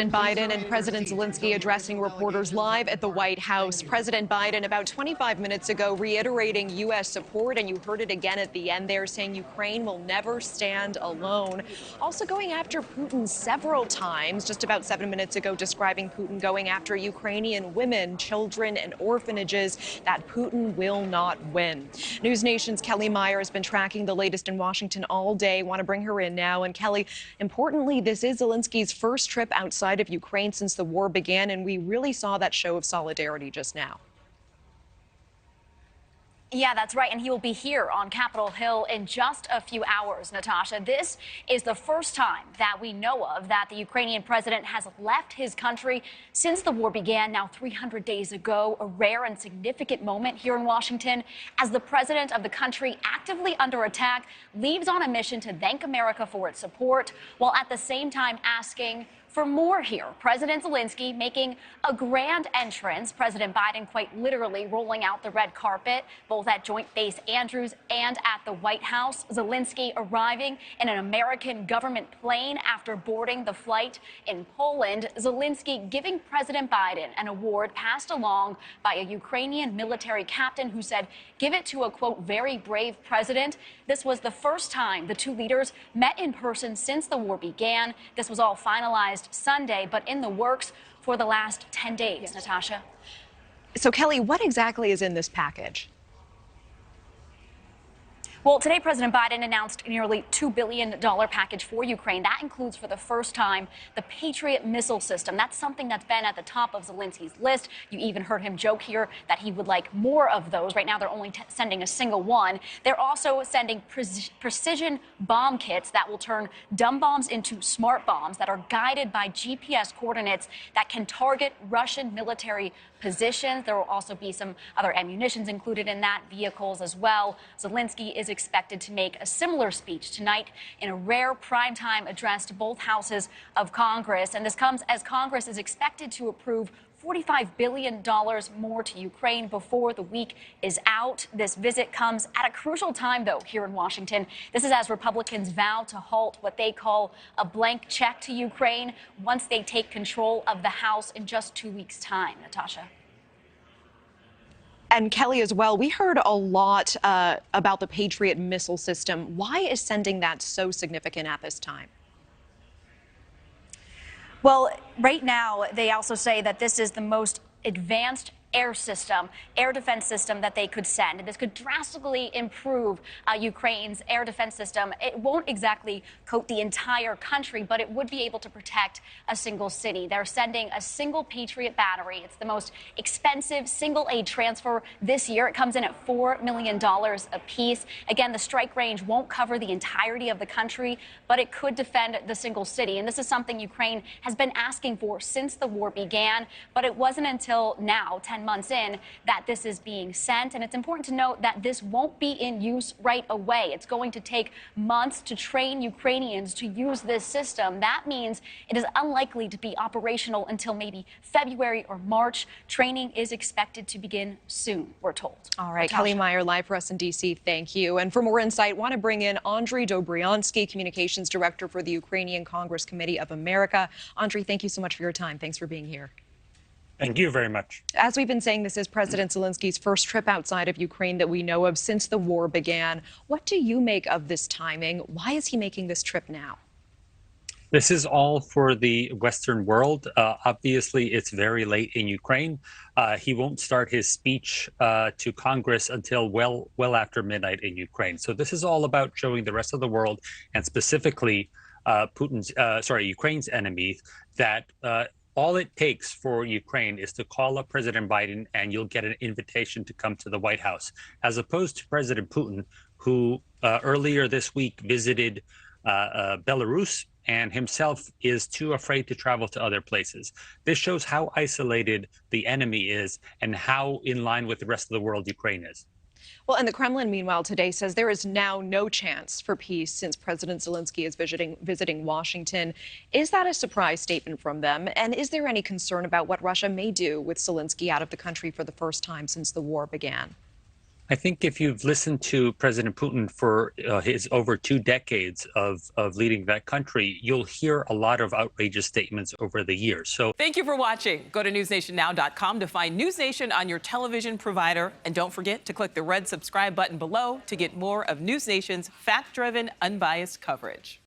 Biden and President Zelenskyy addressing reporters live at the White House. President Biden about 25 minutes ago reiterating U.S. support, and you heard it again at the end there, saying Ukraine will never stand alone. Also going after Putin several times, just about 7 minutes ago describing Putin going after Ukrainian women, children, and orphanages, that Putin will not win. NewsNation's Kelly Meyer has been tracking the latest in Washington all day. Want to bring her in now. And Kelly, importantly, this is Zelensky's first trip outside of Ukraine since the war began, and we really saw that show of solidarity just now. Yeah, that's right. And he will be here on Capitol Hill in just a few hours, Natasha. This is the first time that we know of that the Ukrainian president has left his country since the war began now 300 days ago. A rare and significant moment here in Washington as the president of the country, actively under attack, leaves on a mission to thank America for its support, while at the same time asking for more here. President Zelenskyy making a grand entrance. President Biden quite literally rolling out the red carpet, both at Joint Base Andrews and at the White House. Zelenskyy arriving in an American government plane after boarding the flight in Poland. Zelenskyy giving President Biden an award passed along by a Ukrainian military captain who said, give it to a, quote, very brave president. This was the first time the two leaders met in person since the war began. This was all finalized Sunday, but in the works for the last 10 days, yes. Natasha. So, Kelly, what exactly is in this package? Well, today, President Biden announced a nearly $2 billion package for Ukraine. That includes, for the first time, the Patriot missile system. That's something that's been at the top of Zelensky's list. You even heard him joke here that he would like more of those. Right now, they're only sending a single one. They're also sending precision bomb kits that will turn dumb bombs into smart bombs that are guided by GPS coordinates that can target Russian military positions. There will also be some other ammunitions included in that, vehicles as well. Zelenskyy is expected to make a similar speech tonight in a rare primetime address to both houses of Congress. And this comes as Congress is expected to approve $45 billion more to Ukraine before the week is out. This visit comes at a crucial time, though, here in Washington. This is as Republicans vow to halt what they call a blank check to Ukraine once they take control of the House in just 2 weeks' time. Natasha. And Kelly, as well, we heard a lot about the Patriot missile system. Why is sending that so significant at this time? Well, right now, they also say that this is the most advanced air defense system that they could send. And this could drastically improve Ukraine's air defense system. It won't exactly coat the entire country, but it would be able to protect a single city. They're sending a single Patriot battery. It's the most expensive single aid transfer this year. It comes in at $4 million a piece. Again, the strike range won't cover the entirety of the country, but it could defend the single city. And this is something Ukraine has been asking for since the war began, but it wasn't until now, 10 months in, that this is being sent. And it's important to note that this won't be in use right away. It's going to take months to train Ukrainians to use this system. That means it is unlikely to be operational until maybe February or March. Training is expected to begin soon, we're told. All right, Natasha. Kelly Meyer, live for us in D.C. Thank you. And for more insight, want to bring in Andriy Dobryansky, Communications Director for the Ukrainian Congress Committee of America. Andriy, thank you so much for your time. Thanks for being here. Thank you very much. As we've been saying, this is President Zelensky's first trip outside of Ukraine that we know of since the war began. What do you make of this timing? Why is he making this trip now? This is all for the Western world. Obviously, it's very late in Ukraine. He won't start his speech to Congress until well after midnight in Ukraine. So this is all about showing the rest of the world, and specifically Ukraine's enemies, that all it takes for Ukraine is to call up President Biden and you'll get an invitation to come to the White House, as opposed to President Putin, who earlier this week visited Belarus and himself is too afraid to travel to other places. This shows how isolated the enemy is and how in line with the rest of the world Ukraine is. Well, and the Kremlin, meanwhile, today says there is now no chance for peace since President Zelenskyy is visiting Washington. Is that a surprise statement from them? And is there any concern about what Russia may do with Zelenskyy out of the country for the first time since the war began? I think if you've listened to President Putin for his over 2 decades of leading that country, you'll hear a lot of outrageous statements over the years. So thank you for watching. Go to newsnationnow.com to find NewsNation on your television provider. And don't forget to click the red subscribe button below to get more of NewsNation's fact-driven, unbiased coverage.